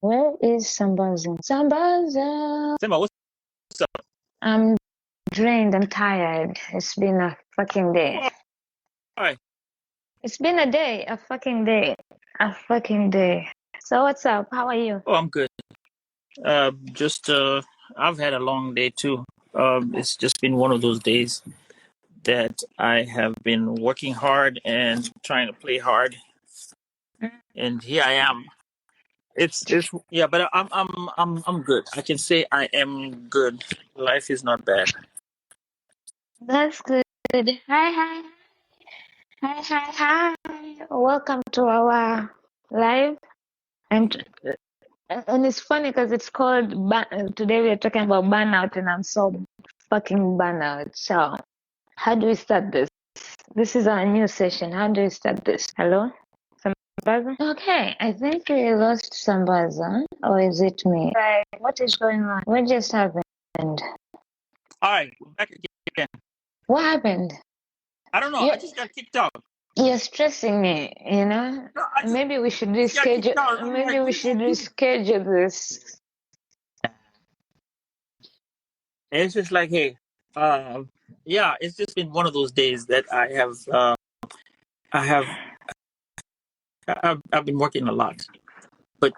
Where is Sambaza? Sambaza! Simba, what's up? I'm drained and tired. It's been a fucking day. Why? It's been a day, a fucking day. A fucking day. So what's up? How are you? Oh, I'm good. Just I've had a long day too. It's just been one of those days that I have been working hard and trying to play hard, and here I am. It's yeah, but I'm good. I can say I am good. Life is not bad. That's good. Hi, hi. Hi, hi, hi. Welcome to our live. And and it's funny because it's called today we're talking about burnout and I'm so fucking burnout. So how do we start this? This is our new session. How do we start this? Hello? Sambaza? Okay, I think we lost Sambaza. Or is it me? Right. What is going on? What just happened? All right, we're back again. What happened? I don't know. You, I just got kicked out. you're stressing me, you know? No, Maybe we should I just got kicked reschedule. out. I'm Maybe like, we should reschedule this. it's just like, hey, yeah, it's just been one of those days that I have, I've been working a lot, but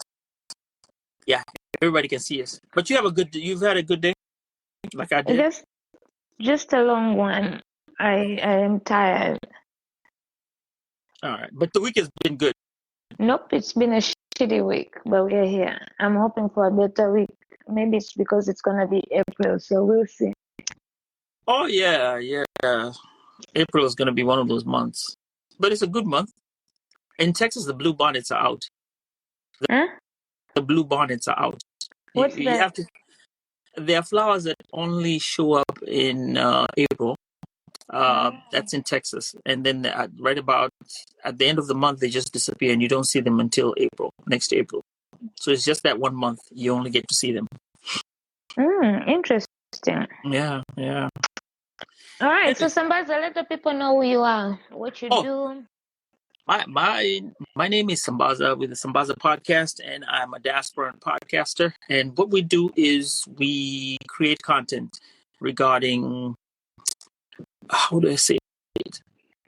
yeah, everybody can see us. But you've had a good day, like I did. Just a long one. I am tired. All right, but the week has been good. Nope, it's been a shitty week, but we're here. I'm hoping for a better week. Maybe it's because it's gonna be April, so we'll see. Oh yeah, yeah. April is going to be one of those months, but it's a good month. In Texas, the blue bonnets are out. Huh? The blue bonnets are out. What's You that? have to. There are flowers that only show up in April. That's in Texas, and then right about at the end of the month, they just disappear, and you don't see them until next April. So it's just that 1 month you only get to see them. Interesting. Yeah, yeah. All right, so Sambaza, let the people know who you are, what you Oh, do. my name is Sambaza with the Sambaza podcast, and I'm a Diaspora podcaster. And what we do is we create content regarding, how do I say it?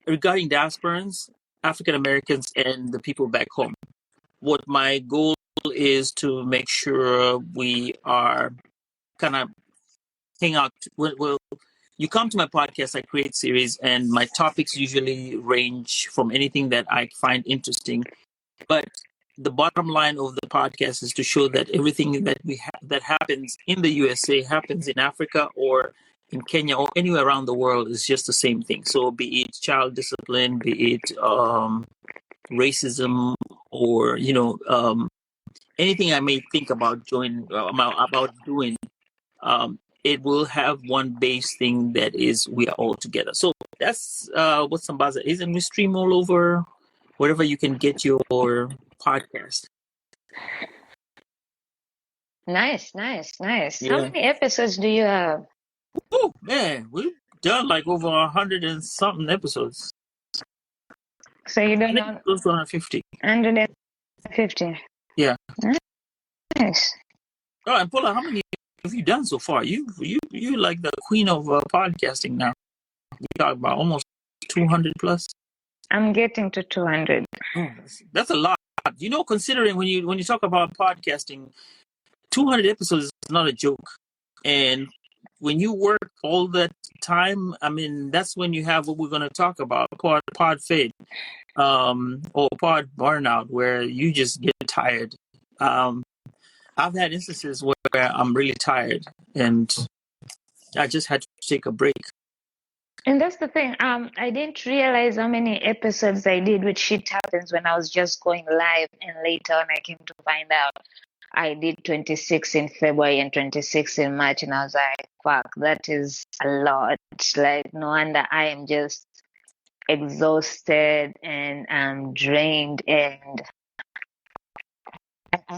Regarding diasporans, African Americans, and the people back home. What my goal is to make sure we are kind of hang out. Well, you come to my podcast, I create series, and my topics usually range from anything that I find interesting. But the bottom line of the podcast is to show that everything that that happens in the USA happens in Africa or in Kenya or anywhere around the world is just the same thing. So be it child discipline, be it racism, or anything I may think about doing, it will have one base thing that is we are all together. So that's what Sambaza is, and we stream all over wherever you can get your podcast. Nice, nice, nice. How Yeah. many episodes do you have? Oh man, we've done like over 100 and something episodes. So you I don't think know close to 150. 150. Yeah. Nice. Oh, and Paula, how many have you done so far? You like the queen of podcasting now. We talk about almost 200 plus. I'm getting to 200. Oh, that's a lot. Considering when you talk about podcasting, 200 episodes is not a joke. And when you work all that time, I mean, that's when you have what we're going to talk about, pod fade, or pod burnout, where you just get tired. I've had instances where I'm really tired and I just had to take a break. And that's the thing. I didn't realize how many episodes I did with Shit Happens when I was just going live, and later on I came to find out I did 26 in February and 26 in March, and I was like, fuck, that is a lot. Like, no wonder I am just exhausted and I'm drained, and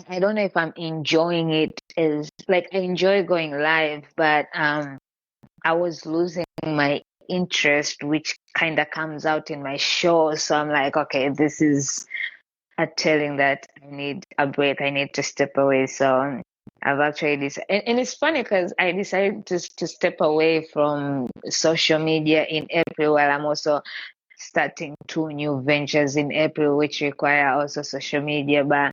I don't know if I'm enjoying it. Is like I enjoy going live, but I was losing my interest, which kind of comes out in my show. So I'm like, okay, this is a telling that I need a break, I need to step away. So I've actually decided, and it's funny because I decided to step away from social media in April, while I'm also starting two new ventures in April, which require also social media. But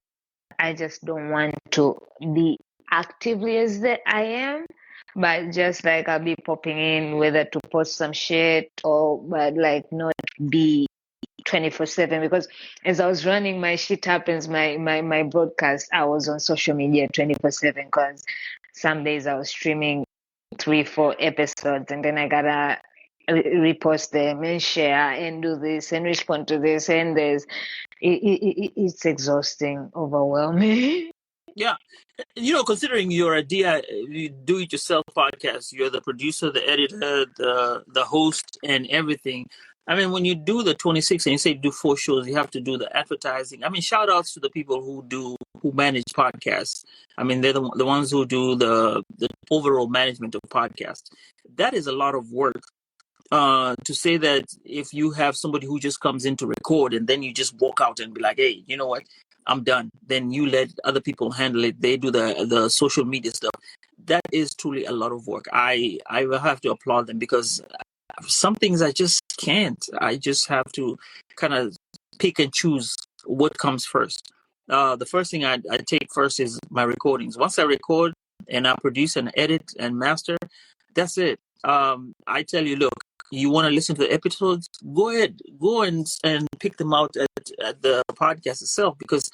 I just don't want to be actively as that I am. But just like I'll be popping in whether to post some shit or but like not be 24/7, because as I was running my shit happens my broadcast, I was on social media 24/7 because some days I was streaming 3-4 episodes and then I gotta repost them and share and do this and respond to this and this. It's exhausting, overwhelming. Yeah. Considering you're you do-it-yourself podcast, you're the producer, the editor, the host, and everything. I mean, when you do the 26 and you say do 4 shows, you have to do the advertising. I mean, shout outs to the people who manage podcasts. I mean, they're the ones who do the overall management of podcasts. That is a lot of work. To say that if you have somebody who just comes in to record and then you just walk out and be like, hey, you know what, I'm done. Then you let other people handle it. They do the social media stuff. That is truly a lot of work. I will have to applaud them because some things I just can't. I just have to kind of pick and choose what comes first. The first thing I take first is my recordings. Once I record and I produce and edit and master, that's it. I tell you, look, you want to listen to the episodes, go ahead, go and pick them out at the podcast itself, because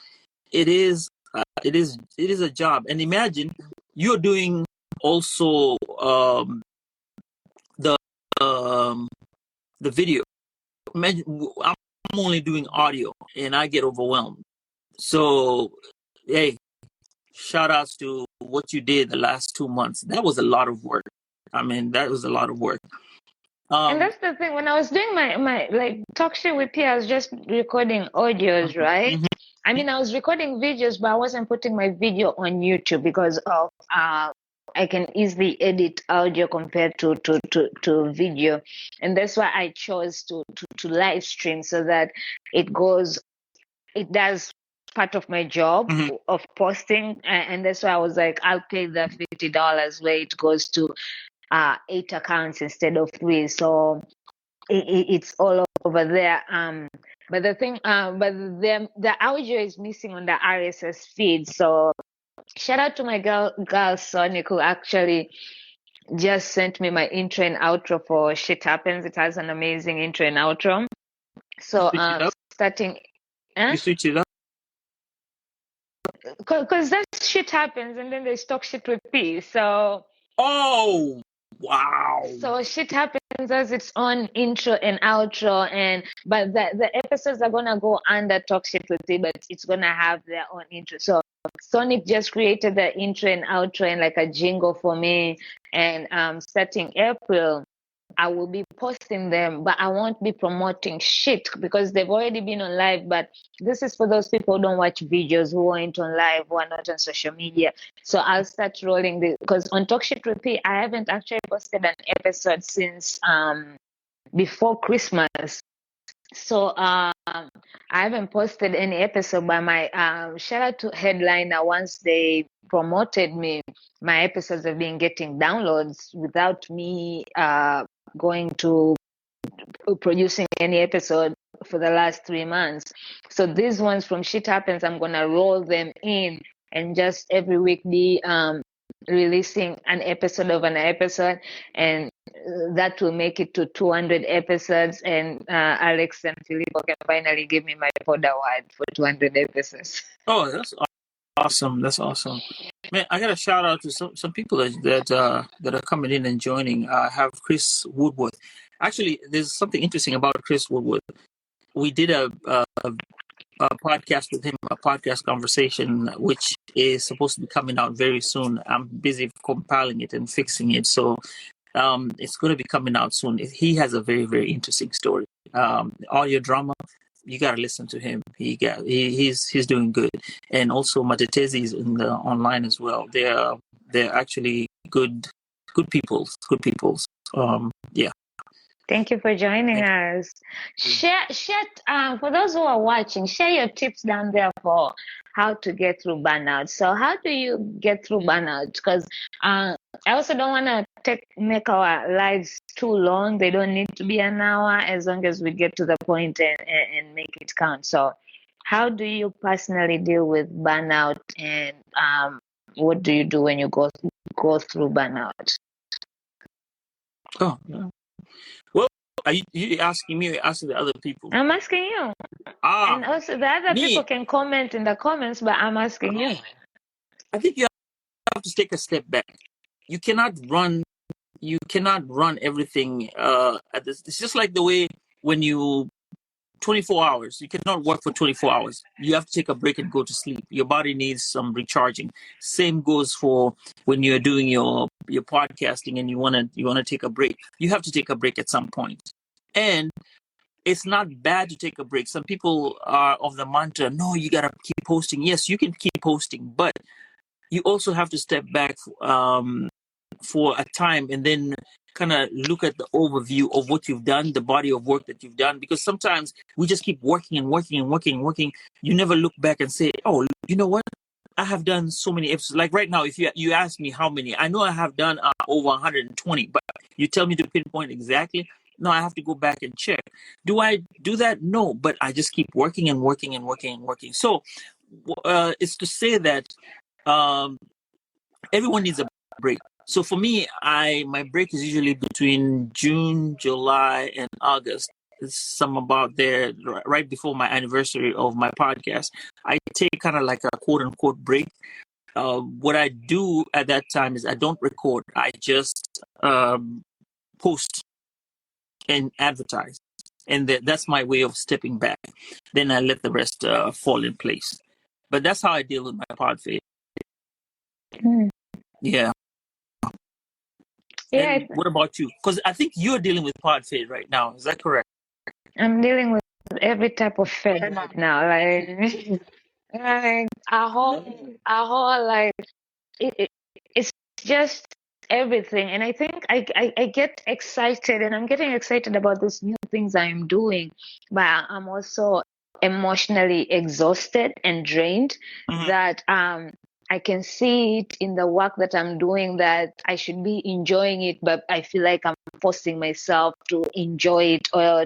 it is a job. And imagine you're doing also the um, the video. Imagine I'm only doing audio and I get overwhelmed. So hey, shout outs to what you did the last 2 months. That was a lot of work. I mean, that was a lot of work. And that's the thing. When I was doing my like talk shit with P, I was just recording audios, right? Mhm. I mean, I was recording videos, but I wasn't putting my video on YouTube because of I can easily edit audio compared to video, and that's why I chose to live stream so that it does part of my job Mhm. of posting, and that's why I was like, I'll pay the $50 where it goes to 8 accounts instead of three. So it's all over there. But the thing, but the audio is missing on the RSS feed. So shout out to my girl Sonic, who actually just sent me my intro and outro for Shit Happens. It has an amazing intro and outro. So Switch it up. starting, You switch it up. because that shit happens, and then they talk shit with P. So Oh, wow. So shit happens as its own intro and outro, and but the episodes are gonna go under talk shit with it, but it's gonna have their own intro. So Sonic just created the intro and outro and like a jingle for me. And starting April, I will be posting them, but I won't be promoting shit because they've already been on live. But this is for those people who don't watch videos, who aren't on live, who are not on social media. So I'll start rolling this because on Talk Shit Repeat, I haven't actually posted an episode since before Christmas. So I haven't posted any episode, but my shout out to Headliner. Once they promoted me, my episodes have been getting downloads without me going to producing any episode for the last 3 months. So these ones from Shit Happens, I'm gonna roll them in and just every week be releasing an episode of an episode, and that will make it to 200 episodes, and Alex and Filippo can finally give me my pod award for 200 episodes. Oh, that's awesome. That's awesome. Man, I got a shout out to some people that are coming in and joining. I have Chris Woodworth. Actually, there's something interesting about Chris Woodworth. We did a podcast with him, a podcast conversation, which is supposed to be coming out very soon. I'm busy compiling it and fixing it, so it's going to be coming out soon. He has a very, very interesting story. Audio drama, you got to listen to him. He's doing good, and also Matetezi is in the online as well. They're actually good peoples. Yeah. Thank you for joining Thank us. you. Share, for those who are watching, share your tips down there for how to get through burnout. So, how do you get through burnout? Because I also don't want to make our lives too long. They don't need to be an hour, as long as we get to the point and make it count. So, how do you personally deal with burnout, and what do you do when you go through burnout? Oh, yeah. Well, are you asking me or asking the other people? I'm asking you. Ah, And also, the other people me. can comment in the comments, but I'm asking you. I think you have to take a step back. You cannot run. You cannot run everything at this. It's just like the way when you 24 hours. You cannot work for 24 hours. You have to take a break and go to sleep. Your body needs some recharging. Same goes for when you're doing your podcasting and you wanna take a break. You have to take a break at some point. And it's not bad to take a break. Some people are of the mantra, no, you gotta keep posting. Yes, you can keep posting, but you also have to step back for a time and then kind of look at the overview of what you've done, the body of work that you've done, because sometimes we just keep working and working and working and working. You never look back and say, oh, you know what? I have done so many episodes. Like right now, if you ask me how many, I know I have done over 120, but you tell me to pinpoint exactly. No, I have to go back and check. Do I do that? No, but I just keep working and working and working and working. So it's to say that um, everyone needs a break. So for me, my break is usually between June, July, and August. It's some about there right before my anniversary of my podcast. I take kind of like a quote unquote break. What I do at that time is I don't record. I just post and advertise, and that's my way of stepping back. Then I let the rest fall in place. But that's how I deal with my pod phase. Hmm. Yeah. Yeah, And what about you? Because I think you're dealing with pod fade right now. Is that correct? I'm dealing with every type of fed right now. Like, like a whole like it, it's just everything. And I think I get excited, and I'm getting excited about these new things I'm doing, but I'm also emotionally exhausted and drained. Mhm. That I can see it in the work that I'm doing, that I should be enjoying it, but I feel like I'm forcing myself to enjoy it, or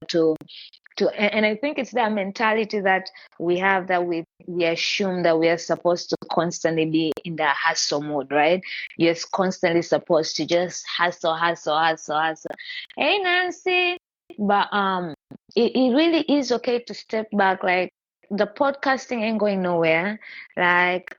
and I think it's that mentality that we have, that we assume that we are supposed to constantly be in that hustle mode, right? You're constantly supposed to just hustle, hustle, hustle, hustle. Hey, Nancy. But it really is okay to step back. Like, the podcasting ain't going nowhere. Like,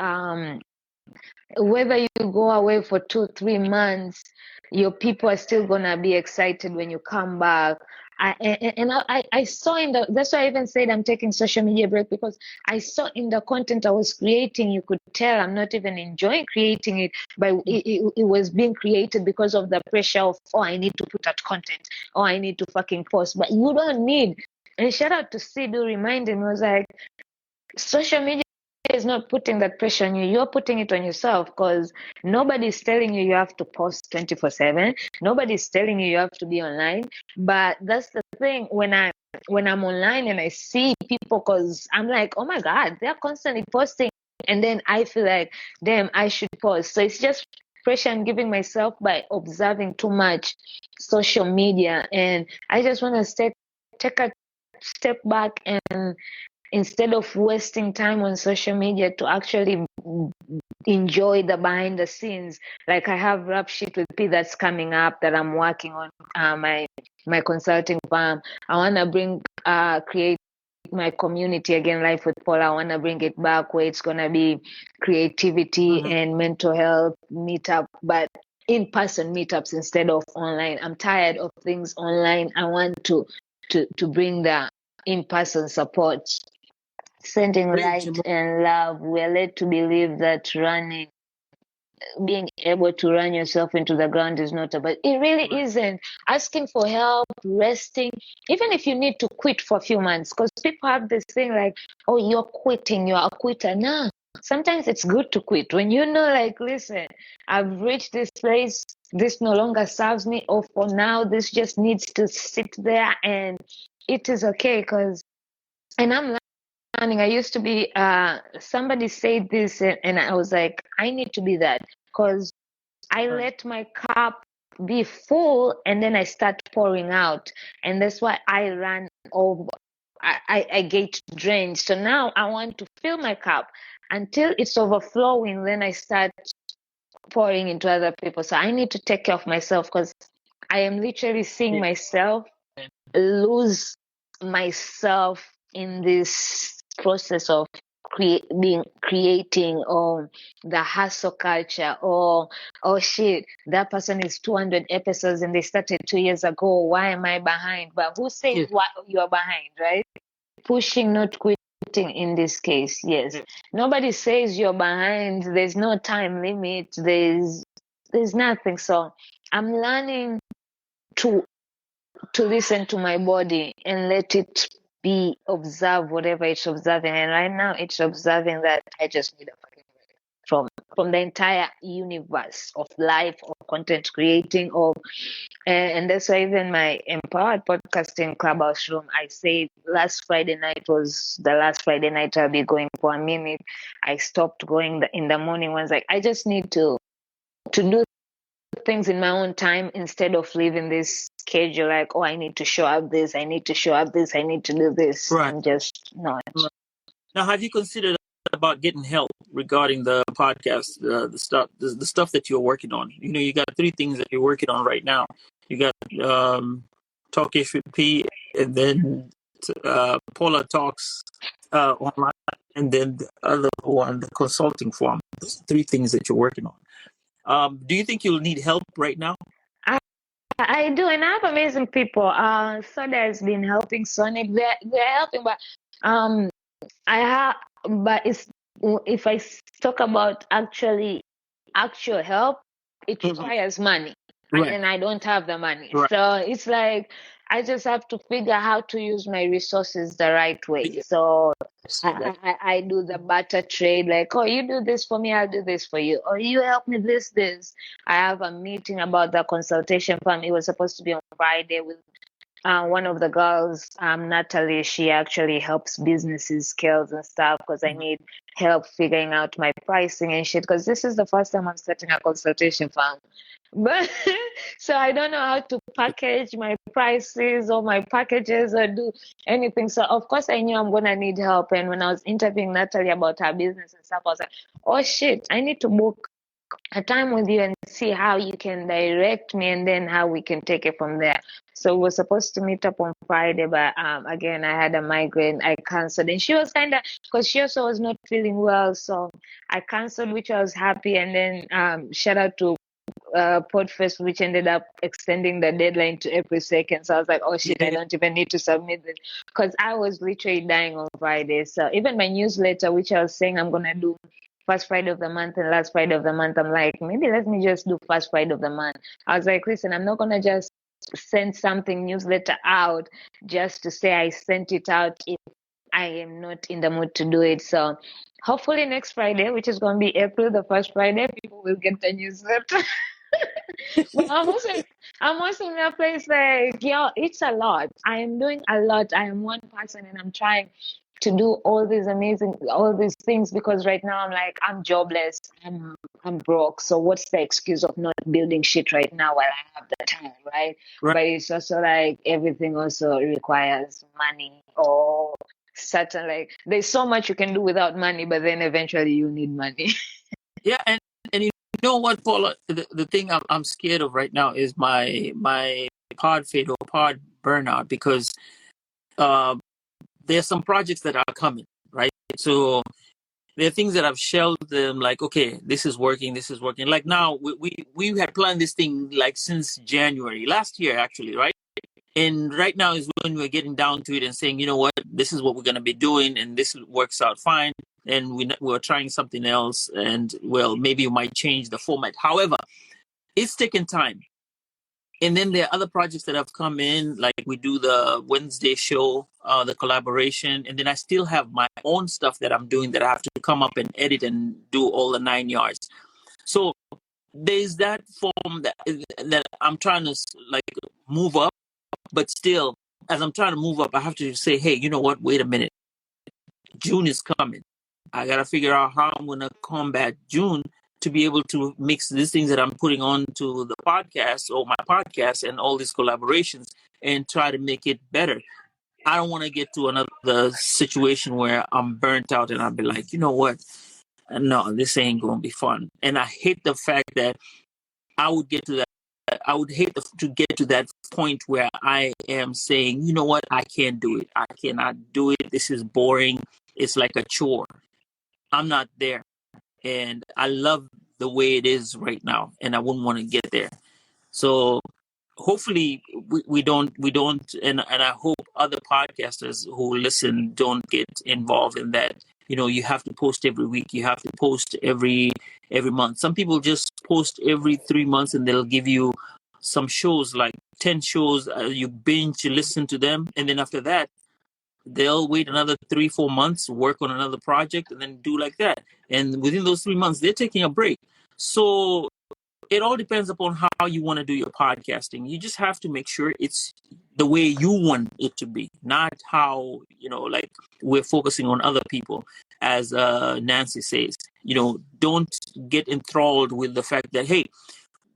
whether you go away for 2 3 months, your people are still gonna be excited when you come back. I saw in the, that's why I even said I'm taking social media break, because I saw in the content I was creating, you could tell I'm not even enjoying creating it, but it was being created because of the pressure of, oh, I need to put out content, oh, I need to fucking post. But you don't need. And shout out to Sid, who reminded me, was like, social media is not putting that pressure on you. You're putting it on yourself, because nobody's telling you you have to post 24/7. Nobody's telling you you have to be online. But that's the thing, when I'm online and I see people, because I'm like, oh my God, they're constantly posting. And then I feel like, damn, I should post. So it's just pressure I'm giving myself by observing too much social media. And I just want to take a step back, and instead of wasting time on social media, to actually enjoy the behind the scenes. Like, I have rap sheet with P that's coming up, that I'm working on, my consulting firm. I want to create my community again, Life with Paul. I want to bring it back, where it's going to be creativity Mhm. and mental health meetup, but in-person meetups instead of online. I'm tired of things online. I want to bring the in-person support, sending Great, light Jim. and love. We're led to believe that being able to run yourself into the ground is not about. It really Right. isn't. Asking for help, resting, even if you need to quit for a few months, because people have this thing like, oh, you're quitting, you're a quitter. Nah, sometimes it's good to quit when you know, like, listen, I've reached this place. this no longer serves me, or for now this just needs to sit there, and it is okay. Because, and I'm learning. I used to be somebody said this, and I was like, I need to be that, because I let my cup be full and then I start pouring out, and that's why I run over. I get drained. So now I want to fill my cup until it's overflowing. Then I start pouring into other people. So I need to take care of myself, because I am literally seeing myself lose myself in this process of creating, or the hustle culture, or oh shit, that person is 200 episodes and they started 2 years ago, why am I behind? But who says what you're behind, right? Pushing, not quitting in this case. Yes, nobody says you're behind. There's no time limit. There's nothing. So I'm learning to listen to my body and let it be, observe whatever it's observing. And right now it's observing that I just need a fucking break from the entire universe of life, of content creating, of and that's why even my Empowered Podcasting Clubhouse room, I said last Friday night was the last Friday night I'll be going for a minute. I stopped going in the morning. Was like, I just need to do things in my own time, instead of leaving this schedule like, oh, I need to show up this, I need to show up this, I need to do this. Right. I'm just not. Now, have you considered about getting help regarding the podcast, the stuff that you're working on? You know, you got 3 things that you're working on right now. You got Talkish with P, and then Paula Talks online, and then the other one, the consulting firm. Those are 3 things that you're working on. Do you think you'll need help right now? I do, and I have amazing people. Soda has been helping, Sonic. They're helping, but I have, but it's, if I talk about actual help, it requires money, and I don't have the money. Right. So it's like I just have to figure how to use my resources the right way. So I do the barter trade, like, oh, you do this for me, I'll do this for you, or you help me this. I have a meeting about the consultation firm. It was supposed to be on Friday with one of the girls, Natalie. She actually helps businesses scale and stuff, because I need help figuring out my pricing and shit, because this is the first time I'm starting a consultation firm. But so I don't know how to package my prices or my packages or do anything. So of course I knew I'm gonna need help. And when I was interviewing Natalie about her business and stuff, I was like, oh shit, I need to book a time with you and see how you can direct me, and then how we can take it from there. So we're supposed to meet up on Friday, but again, I had a migraine. I canceled, and she was kind of, because she also was not feeling well, so I canceled, which I was happy. And then shout out to Podfest, which ended up extending the deadline to April 2nd. So I was like, oh shit, I don't even need to submit it, because I was literally dying on Friday. So even my newsletter, which I was saying I'm gonna do first Friday of the month and last Friday of the month, I'm like, maybe let me just do first Friday of the month. I was like, listen, I'm not gonna just send something newsletter out just to say I sent it out if I am not in the mood to do it. So hopefully next Friday, which is going to be April, the first Friday, people will get the newsletter. But I'm also in a place like, yo, it's a lot. I am doing a lot. I am one person, and I'm trying to do all these things, because right now I'm like, I'm jobless. I'm broke. So what's the excuse of not building shit right now while I have the time, right? Right. But it's also like everything also requires money, or certain, like, there's so much you can do without money, but then eventually you need money. Yeah, and you know what, Paula? The thing I'm scared of right now is my pod fade or pod burnout, because there's some projects that are coming, right? So there are things that I've shelved them, like, okay, this is working, this is working. Like now, we had planned this thing like since January last year, actually, right? And right now is when we're getting down to it and saying, you know what, this is what we're going to be doing, and this works out fine. And we're trying something else, and well, maybe we might change the format. However, it's taken time. And then there are other projects that have come in, like we do the Wednesday show, the collaboration, and then I still have my own stuff that I'm doing that I have to come up and edit and do all the 9 yards. So there's that form that I'm trying to like move up, but still, as I'm trying to move up, I have to say, hey, you know what? Wait a minute. June is coming. I gotta figure out how I'm gonna combat June to be able to mix these things that I'm putting on to the podcast or my podcast and all these collaborations and try to make it better. I don't want to get to another situation where I'm burnt out and I'll be like, you know what? No, this ain't gonna be fun. And I hate the fact that I would get to that. I would hate to get to that point where I am saying, you know what, I can't do it. I cannot do it. This is boring. It's like a chore. I'm not there. And I love the way it is right now. And I wouldn't want to get there. So hopefully we don't and I hope other podcasters who listen don't get involved in that. You know, you have to post every week, you have to post every month. Some people just post every 3 months and they'll give you some shows like 10 shows, you binge, you listen to them, and then after that they'll wait another 3-4 months, work on another project, and then do like that. And within those 3 months they're taking a break. So it all depends upon how you want to do your podcasting. You just have to make sure it's the way you want it to be, not how, like we're focusing on other people. As Nancy says, don't get enthralled with the fact that, hey,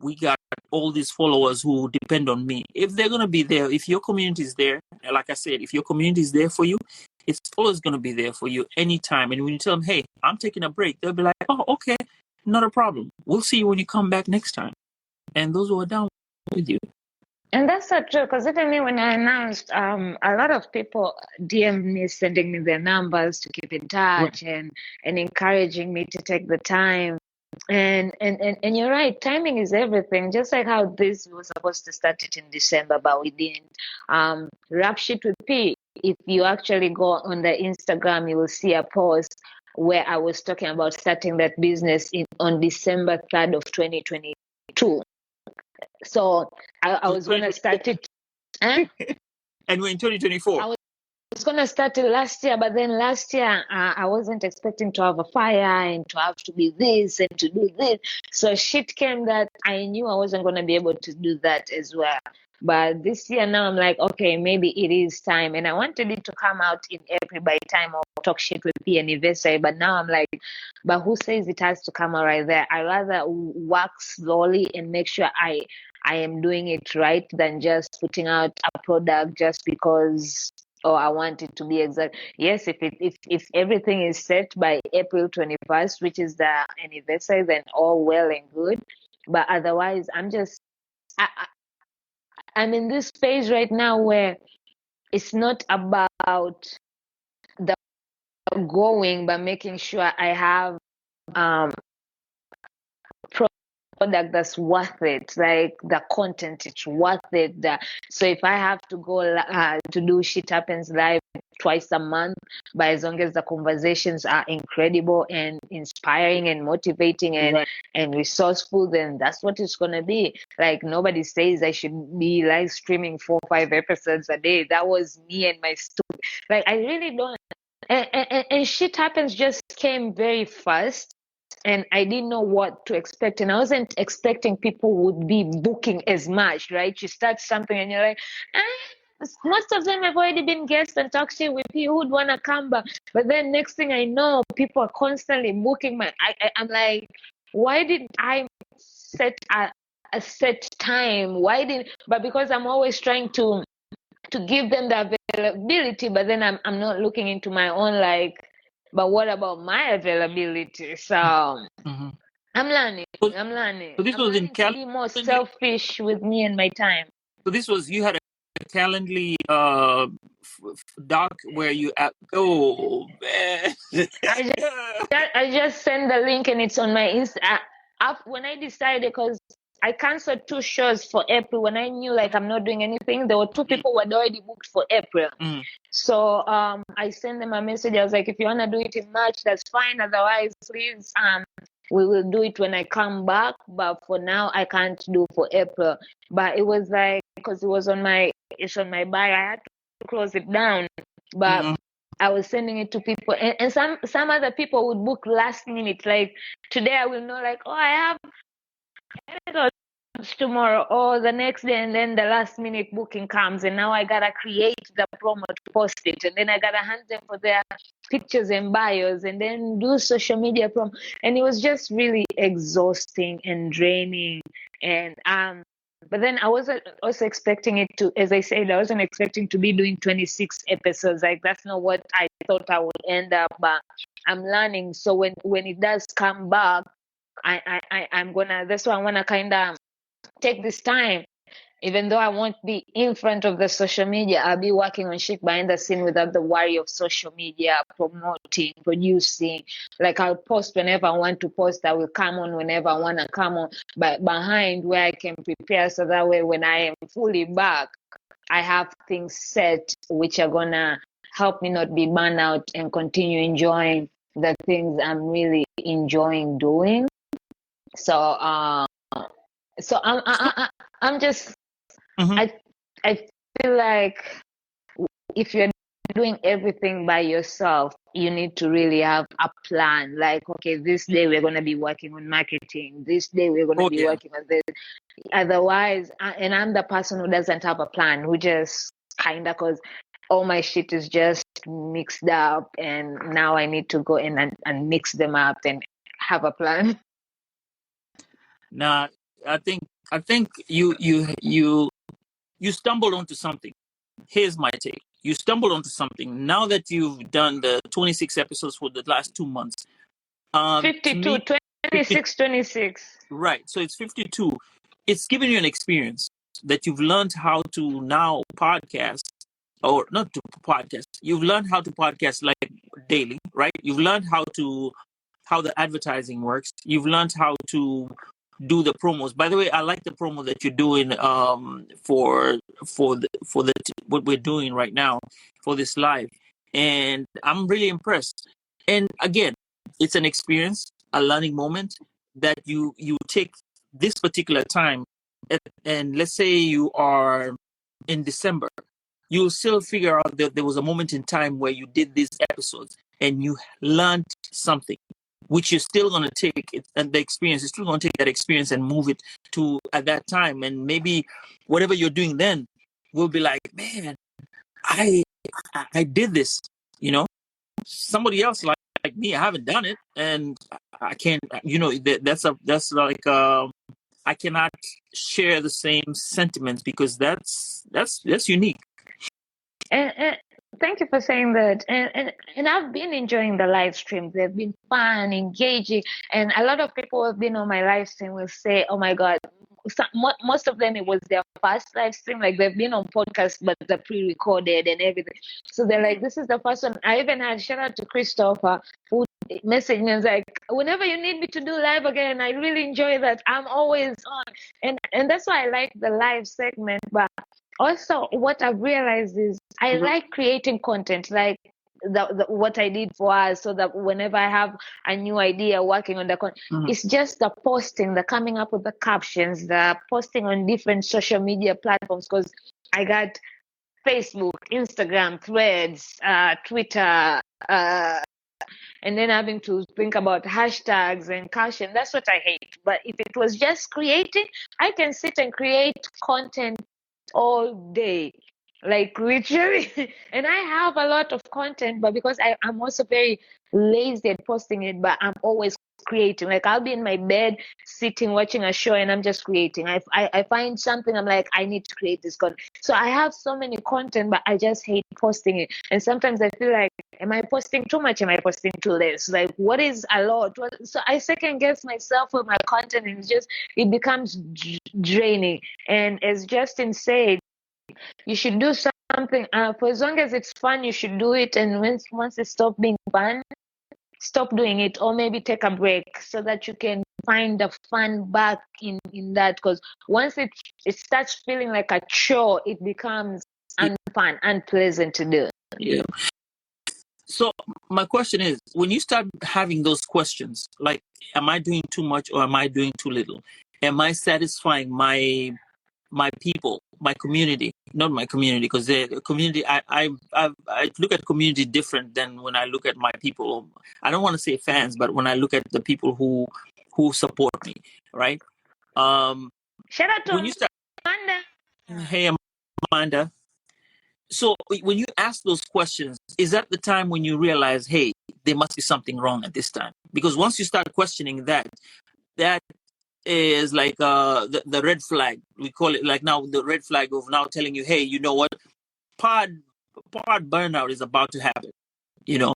we got all these followers who depend on me. If they're going to be there, if your community is there, like I said, if your community is there for you, it's always going to be there for you anytime. And when you tell them, hey, I'm taking a break, they'll be like, oh, okay, not a problem. We'll see you when you come back next time. And those who are down with you. And that's so true, because even me, when I announced, a lot of people DM me, sending me their numbers to keep in touch, right, and encouraging me to take the time. And you're right, timing is everything. Just like how this was supposed to start it in December, but we didn't. Rap Shit with P. If you actually go on the Instagram, you will see a post where I was talking about starting that business on December 3rd of 2022. So I was going to start it. And we're in 2024. I was going to start it last year, but then last year I wasn't expecting to have a fire and to have to be this and to do this. So shit came that I knew I wasn't going to be able to do that as well. But this year now I'm like, okay, maybe it is time. And I wanted it to come out in April by time of Talk Shit with P anniversary. But now I'm like, but who says it has to come out right there? I rather work slowly and make sure I am doing it right than just putting out a product just because I want it to be exact. Yes, if everything is set by April 21st, which is the anniversary, then all well and good. But otherwise, I'm in this phase right now where it's not about the going, but making sure I have product that's worth it, like the content, it's worth it. So if I have to go to do Shit Happens Live twice a month, but as long as the conversations are incredible and inspiring and motivating and, right, and resourceful, then that's what it's going to be. Like, nobody says I should be live streaming 4 or 5 episodes a day. That was me and my stupid. Like, I really don't. And Shit Happens just came very fast. And I didn't know what to expect. And I wasn't expecting people would be booking as much, right? You start something and you're like, most of them have already been guests and talk shit with you who would want to come back. But then next thing I know, people are constantly booking I'm like, why didn't I set a set time? But because I'm always trying to give them the availability, but then I'm not looking into my own, like, but what about my availability? So mm-hmm. I'm learning. So this I'm was learning to be more selfish with me and my time. So this was, you had a Calendly doc where you oh man. I just send the link and it's on my Insta. When I decided, because I canceled 2 shows for April when I knew, like, I'm not doing anything. There were 2 people who had already booked for April. Mm. So I sent them a message. I was like, if you want to do it in March, that's fine. Otherwise, please, we will do it when I come back. But for now, I can't do for April. But it was like, because it's on my bio, I had to close it down. But mm-hmm. I was sending it to people, and some other people would book last minute. Like, today I will know, like, oh, I have God, it's tomorrow or the next day, and then the last minute booking comes, and now I gotta create the promo to post it, and then I gotta hand them for their pictures and bios, and then do social media promo, and it was just really exhausting and draining. And but then I wasn't also expecting it to, as I said, I wasn't expecting to be doing 26 episodes. Like that's not what I thought I would end up. But I'm learning. So when it does come back, I'm gonna. That's why I wanna kind of take this time, even though I won't be in front of the social media. I'll be working on shit behind the scene without the worry of social media, promoting, producing. Like I'll post whenever I want to post. I will come on whenever I want to come on, but behind where I can prepare, so that way when I am fully back, I have things set which are gonna help me not be burned out and continue enjoying the things I'm really enjoying doing. So so I'm just Mm-hmm. I feel like if you're doing everything by yourself, you need to really have a plan. Like, okay, this day we're gonna be working on marketing. This day we're gonna Oh be yeah. working on this. Otherwise, and I'm the person who doesn't have a plan, who just kinda, cause all my shit is just mixed up, and now I need to go in and mix them up and have a plan. Now, I think you stumbled onto something. Here's my take. You stumbled onto something. Now that you've done the 26 episodes for the last 2 months, to 52, me, 50, 26, 26. right. So it's 52. It's given you an experience that you've learned how to now podcast, or not to podcast. You've learned how to podcast like daily, right? You've learned how the advertising works. You've learned how to do the promos. By the way, I like the promo that you're doing for the what we're doing right now for this live, and I'm really impressed. And again, it's an experience, a learning moment that you take this particular time, and let's say you are in December, you'll still figure out that there was a moment in time where you did these episodes and you learned something, which you're still going to take it, and the experience, you're still going to take that experience and move it to at that time. And maybe whatever you're doing then will be like, man, I I did this, you know, somebody else like me, I haven't done it, and I can't, you know, that's like, I cannot share the same sentiments because that's unique. And thank you for saying that. And I've been enjoying the live streams. They've been fun, engaging, and a lot of people who have been on my live stream will say, "Oh my God." Most of them, it was their first live stream. Like they've been on podcasts, but they're pre-recorded and everything. So they're like, "This is the first one." I even had shout out to Christopher, who messaged me and was like, "Whenever you need me to do live again, I really enjoy that. I'm always on." And that's why I like the live segment. But also, what I've realized is I like creating content, like what I did for us, so that whenever I have a new idea working on the content, it's just the posting, the coming up with the captions, the posting on different social media platforms. Because I got Facebook, Instagram, Threads, Twitter, and then having to think about hashtags and caption. That's what I hate. But if it was just creating, I can sit and create content all day, like literally. And I have a lot of content, but because I'm also very lazy at posting it, but I'm always creating. Like I'll be in my bed sitting watching a show and I'm just creating. I find something, I'm like, I need to create this content. So I have so many content, but I just hate posting it. And sometimes I feel like, am I posting too much? Am I posting too less? Like, what is a lot? So I second guess myself with my content, and it becomes draining. And as Justin said, you should do something for as long as it's fun. You should do it, and once it stops being fun, stop doing it, or maybe take a break so that you can find the fun back in that. Because once it starts feeling like a chore, it becomes unfun, unpleasant to do. Yeah. So my question is, when you start having those questions, like, am I doing too much or am I doing too little? Am I satisfying my people, my community? Not my community, because the community, I look at community different than when I look at my people. I don't want to say fans, but when I look at the people who support me, right? Shout out When to you start, Amanda. hey Amanda, so when you ask those questions, is that the time when you realize, hey, there must be something wrong at this time? Because once you start questioning that, that is like the red flag. We call it like now the red flag of now telling you, hey, you know what, pod burnout is about to happen. You know.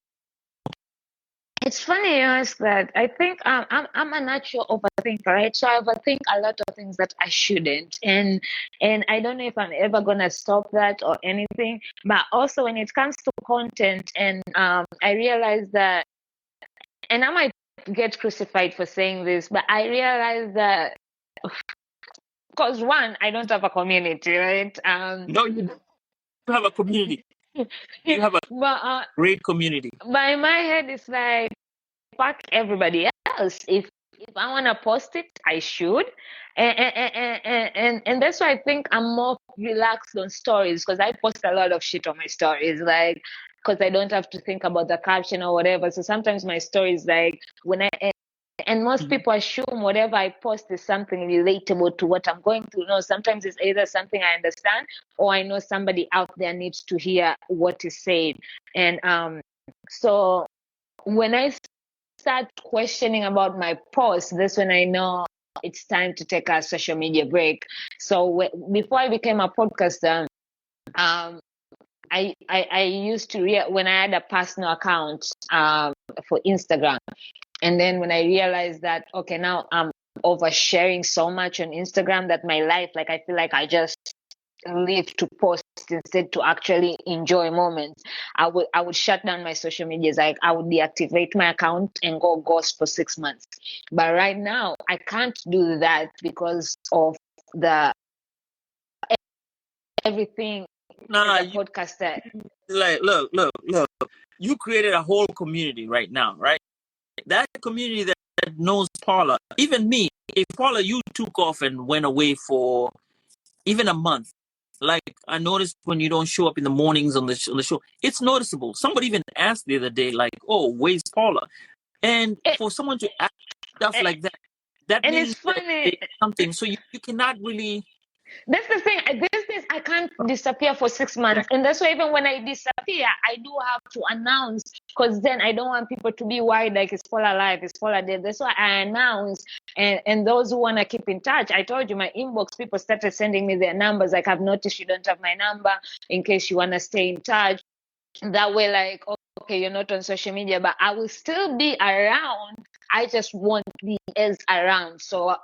It's funny you ask that. I think I'm a natural overthinker, right? So I overthink a lot of things that I shouldn't, and I don't know if I'm ever gonna stop that or anything. But also when it comes to content, and I realize that, and I might get crucified for saying this, but I realize that because one, I don't have a community, right? No, you have a community. You have a but great community. by my head, it's like fuck everybody else. If I want to post it, I should, and that's why I think I'm more relaxed on stories because I post a lot of shit on my stories, like because I don't have to think about the caption or whatever. So sometimes my stories, like when I and most Mhm. people assume whatever I post is something relatable to what I'm going through. No, sometimes it's either something I understand or I know somebody out there needs to hear what is said. And so when I start questioning about my posts, that's when I know it's time to take a social media break. So before I became a podcaster, I used to when I had a personal account for Instagram, and then when I realized that okay, now I'm oversharing so much on Instagram that my life, like I feel like I just live to post instead to actually enjoy moments. I would shut down my social medias. Like I would deactivate my account and go ghost for 6 months. But right now I can't do that because of the everything as Nah, a you podcaster. like look. You created a whole community right now, right? That community that knows Paula, even me. If Paula, you took off and went away for even a month, like I noticed when you don't show up in the mornings on the show, it's noticeable. Somebody even asked the other day, like, "Oh, where's Paula?" And Eh, for someone to ask stuff eh, like that, that and it's means that funny. there's something. So you cannot really. That's the thing. These days, I can't disappear for 6 months. And that's why even when I disappear, I do have to announce because then I don't want people to be worried like it's Paula alive, it's Paula dead. That's why I announce. And those who want to keep in touch, I told you my inbox, people started sending me their numbers. Like, I've noticed you don't have my number in case you want to stay in touch. That way, like, okay, you're not on social media, but I will still be around. I just won't be as around. So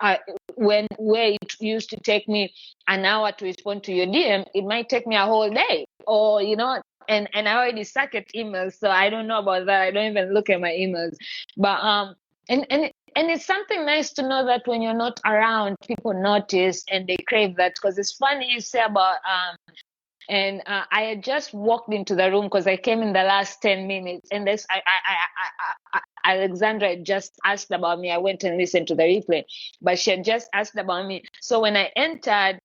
where it used to take me an hour to respond to your DM, it might take me a whole day, or and I already suck at emails, so I don't know about that. I don't even look at my emails, but and it's something nice to know that when you're not around, people notice and they crave that. Because it's funny you say about and I had just walked into the room because I came in the last 10 minutes, and this Alexandra had just asked about me. I went and listened to the replay, but she had just asked about me. So when I entered,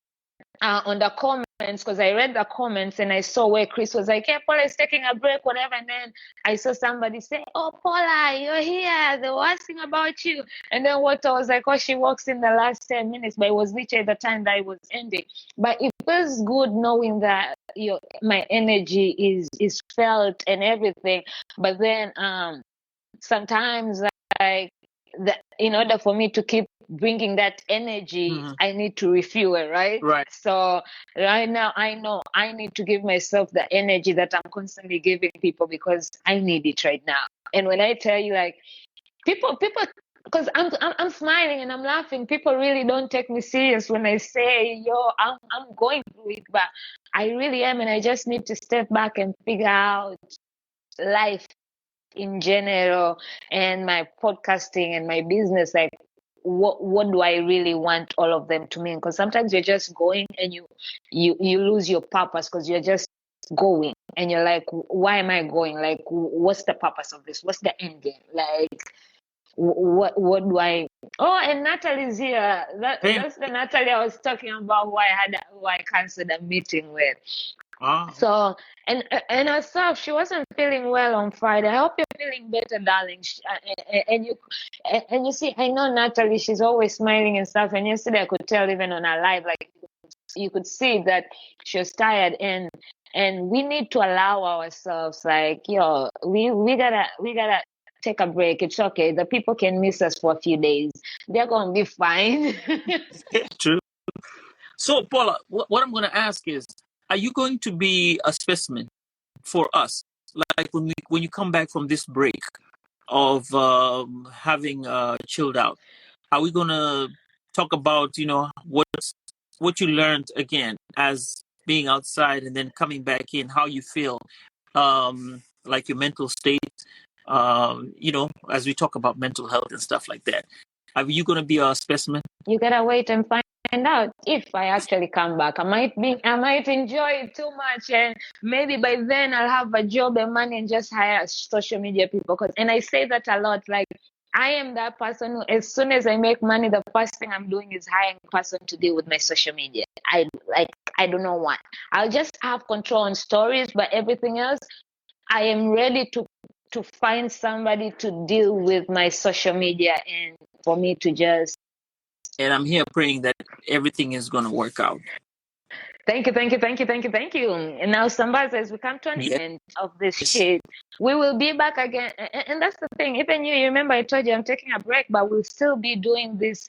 on the comments, because I read the comments and I saw where Chris was like, "Yeah, Paula is taking a break, whatever." And then I saw somebody say, "Oh, Paula, you're here. They were asking about you." And then what I was like, "Oh, she walks in the last 10 minutes," but it was literally the time that it was ending. But it feels good knowing that my energy is felt and everything. But then sometimes, like, in order for me to keep bringing that energy, Mhm. I need to refuel, right? Right. So right now I know I need to give myself the energy that I'm constantly giving people because I need it right now. And when I tell you, like, people because I'm smiling and I'm laughing, people really don't take me serious when I say, yo, I'm going through it, but I really am, and I just need to step back and figure out life in general and my podcasting and my business, like what do I really want all of them to mean? Because sometimes you're just going and you lose your purpose because you're just going and you're like, why am I going? Like, what's the purpose of this? What's the end game? Like, what do I? Oh, and Natalie's here. Hey, That's the Natalie I was talking about, who I canceled a meeting with. Ah, So, and herself, she wasn't feeling well on Friday. I hope you're feeling better, darling. And you see, I know Natalie, she's always smiling and stuff. And yesterday I could tell even on her live, like you could see that she was tired. And we need to allow ourselves, like, we gotta take a break. It's okay. The people can miss us for a few days. They're gonna be fine. true. So, Paula, what I'm going to ask is, are you going to be a specimen for us? Like when you come back from this break of having chilled out, are we going to talk about what you learned again as being outside and then coming back in, how you feel, like your mental state, as we talk about mental health and stuff like that. Are you going to be a specimen? You gotta wait and find out if I actually come back. I might enjoy it too much, and maybe by then I'll have a job and money and just hire social media people. And I say that a lot. Like, I am that person who, as soon as I make money, the first thing I'm doing is hiring a person to deal with my social media. I do not want. I'll just have control on stories, but everything else, I am ready to find somebody to deal with my social media and for me to just. And I'm here praying that everything is going to work out. Thank you. And now, Sambaz, as we come to an end of this shit, we will be back again. And that's the thing. Even you remember I told you I'm taking a break, but we'll still be doing this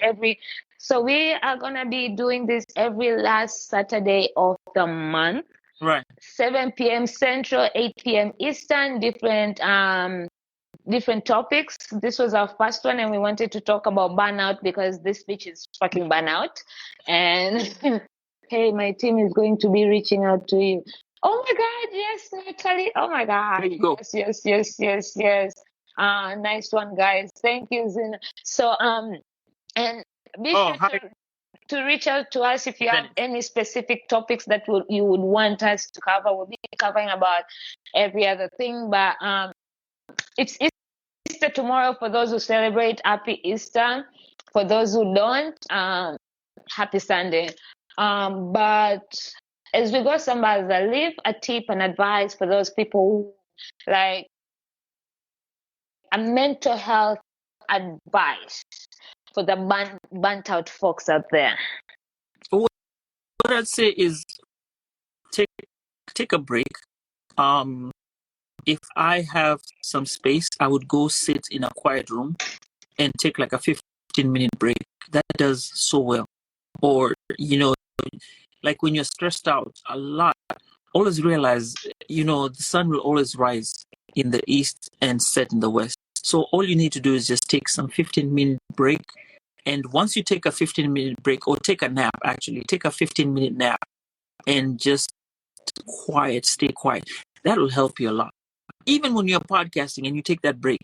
So we are going to be doing this every last Saturday of the month. Right. 7 p.m. Central, 8 p.m. Eastern, different topics. This was our first one, and we wanted to talk about burnout because this bitch is fucking burnout. And hey, my team is going to be reaching out to you. Oh my God, yes, Natalie. Oh my God. There you go. Yes. Nice one, guys. Thank you, Zina. So and be sure to reach out to us if you have any specific topics that you would want us to cover. We'll be covering about every other thing, but it's Easter tomorrow for those who celebrate. Happy Easter. For those who don't, happy Sunday. But as we go, somebody leave a tip and advice for those people who, like, a mental health advice for the burnt out folks out there. What I'd say is take a break. If I have some space, I would go sit in a quiet room and take like a 15-minute break. That does so well. Or, like when you're stressed out a lot, always realize, the sun will always rise in the east and set in the west. So all you need to do is just take some 15-minute break. And once you take a 15-minute break, or take a nap, actually, take a 15-minute nap and just stay quiet. That'll help you a lot. Even when you're podcasting and you take that break,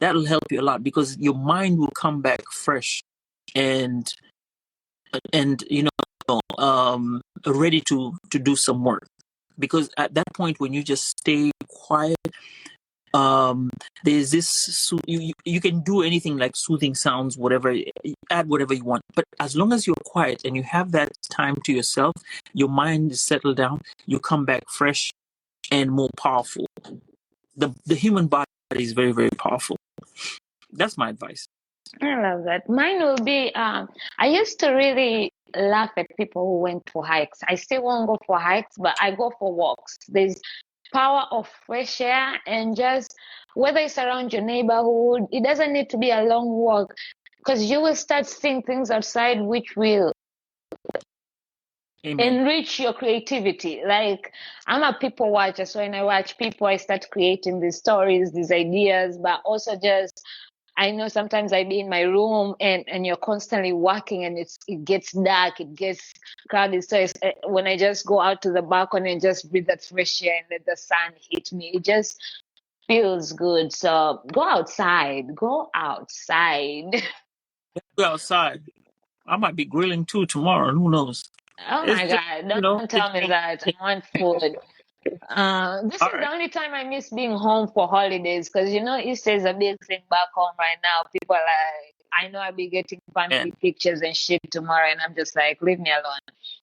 that'll help you a lot because your mind will come back fresh and ready to do some work. Because at that point, when you just stay quiet, there's this you can do anything like soothing sounds, whatever, add whatever you want. But as long as you're quiet and you have that time to yourself, your mind is settled down. You come back fresh and more powerful. The human body is very, very powerful. That's my advice. I love that. Mine will be, I used to really laugh at people who went for hikes. I still won't go for hikes, but I go for walks. There's power of fresh air, and just whether it's around your neighborhood, it doesn't need to be a long walk, because you will start seeing things outside which will enrich your creativity. Like, I'm a people watcher, so when I watch people, I start creating these stories, these ideas, but also just, I know sometimes I be in my room and you're constantly working and it gets dark, it gets crowded. So when I just go out to the balcony and just breathe that fresh air and let the sun hit me, it just feels good. So go outside. Go outside. I might be grilling too tomorrow. Who knows? Oh my God! Don't tell me that. I want food. This is the only time I miss being home for holidays, because Easter is a big thing back home right now. People are like, I know I'll be getting fancy pictures and shit tomorrow, and I'm just like, leave me alone.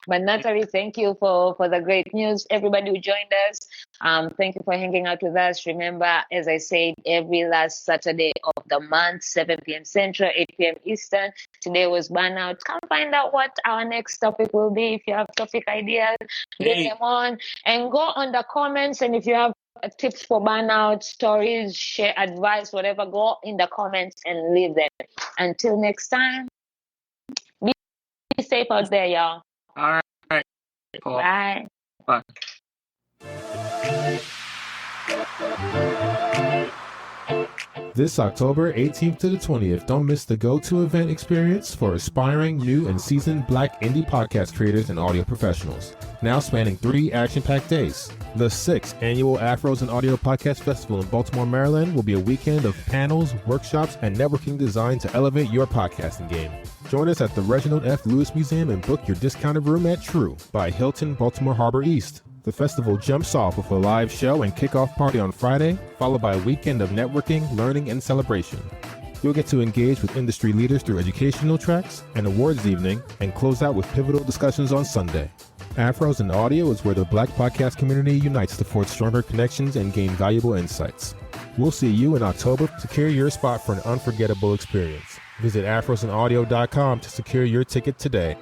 But Natalie, thank you for the great news. Everybody who joined us, thank you for hanging out with us. Remember, as I said, every last Saturday of the month, 7 p.m. Central, 8 p.m. Eastern. Today was Burnout. Come find out what our next topic will be. If you have topic ideas, bring them on and go on the comments. And if you have tips for burnout, stories, share advice, whatever, go in the comments and leave them. Until next time, be safe out there, y'all. All right. Bye. Bye. This October 18th to the 20th, don't miss the go-to event experience for aspiring, new, and seasoned Black indie podcast creators and audio professionals. Now spanning 3 action-packed days. The 6th Annual Afros and Audio Podcast Festival in Baltimore, Maryland will be a weekend of panels, workshops, and networking designed to elevate your podcasting game. Join us at the Reginald F. Lewis Museum and book your discounted room at True by Hilton Baltimore Harbor East. The festival jumps off with a live show and kickoff party on Friday, followed by a weekend of networking, learning, and celebration. You'll get to engage with industry leaders through educational tracks, an awards evening, and close out with pivotal discussions on Sunday. Afros and Audio is where the Black podcast community unites to forge stronger connections and gain valuable insights. We'll see you in October. Secure your spot for an unforgettable experience. Visit afrosandaudio.com to secure your ticket today.